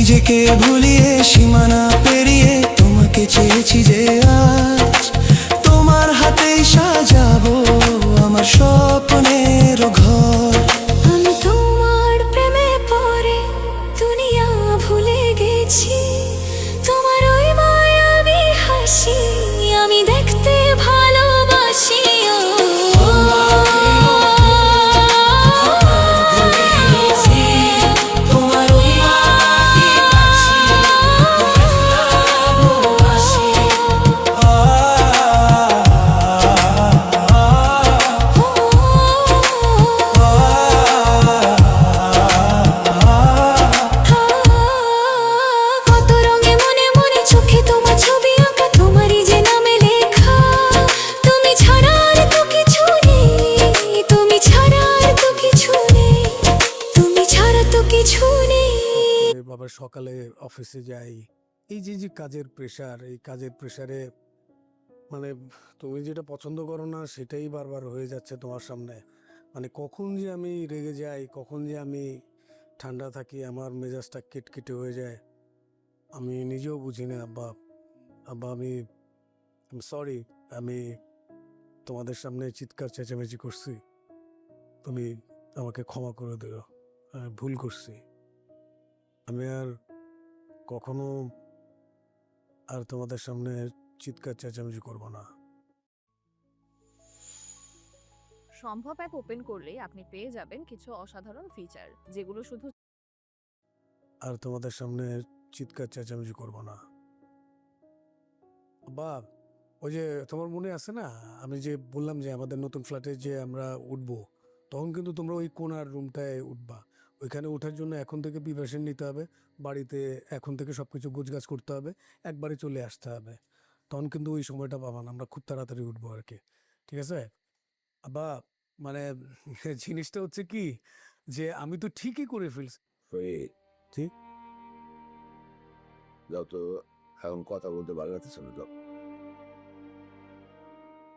নিজেকে ভুলিয়ে সীমানা পেরিয়ে তোমাকে চেয়েছি যে আজ তোমার হাতেই সাজাবো আমার স্বপ্নের ঘর। আমি তোমার প্রেমে পড়ে দুনিয়া ভুলে গেছি, তোমার ওই মায়াবী হাসি আমি দেখতে ভালোবাসি। কত রঙে মনে মনে চোখে তোমার ছবি আঁকা, তোমারই যে নামে লেখা। তুমি ছাড়া আর তো কিছু নেই, তুমি ছাড়া আর তো কিছু নেই, তুমি ছাড়া তো কিছু নেই। বাবা সকালে অফিসে যাই, এই যে যে কাজের প্রেশার, এই কাজের প্রেশারে মানে তুমি যেটা পছন্দ করো না সেটাই বারবার হয়ে যাচ্ছে তোমার সামনে। মানে কখন যে আমি রেগে যাই, কখন যে আমি ঠান্ডা থাকি, আমার মেজাজটা কেটকেটে হয়ে যায় আমি নিজেও বুঝি না। আব্বা আব্বা আমি সরি, আমি তোমাদের সামনে চিৎকার চেঁচামেচি করছি, তুমি আমাকে ক্ষমা করে দিও, আমি ভুল করছি। আমি আর কখনো আর তোমাদের সামনে চিৎকার চেঁচামেচি করবো না। সম্ভব অ্যাপ ওপেন করলেই আপনি পেয়ে যাবেন কিছু অসাধারণ ফিচার, যেগুলো শুধু আর তোমাদের সামনে চিৎকার চেঁচামেচি করবো না। বা ওই যে তোমার মনে আছে না, আমি যে বললাম যে আমাদের নতুন ফ্ল্যাটে যে আমরা উঠবো, তখন কিন্তু তোমরা ওই কোণার রুমটায় উঠবা। ওইখানে ওঠার জন্য এখন থেকে প্রিপারেশন নিতে হবে, বাড়িতে এখন থেকে সবকিছু গোছগাছ করতে হবে, একবারে চলে আসতে হবে। তখন কিন্তু ওই সময়টা পাবা না, আমরা খুব তাড়াতাড়ি উঠবো আর কি, ঠিক আছে? বা মানে জিনিসটা হচ্ছে কি, যে আমি তো ঠিকই করে ফেলছি। ঠিক যাও তো, এখন কথা বলতে ভালো লাগতেছে না। যাও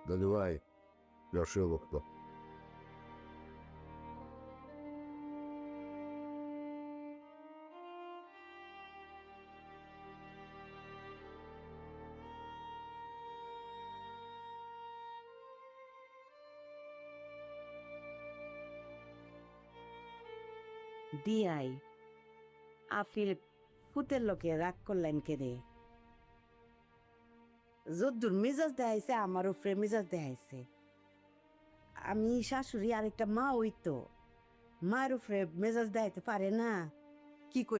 দাদু ভাই, দর্শক ভক্ত দিয়াই আফিল ফুতের লোকে রাগ করলেন কেনে? যদ্দুর মেজাজ দেখাইছে আমার উপরে মেজাজ দেখাইছে। আমি শাশুড়ি আরেকটা মা, ওই তো মায়ের উপরে মেজাজ দেখাইতে পারে না, কি করে?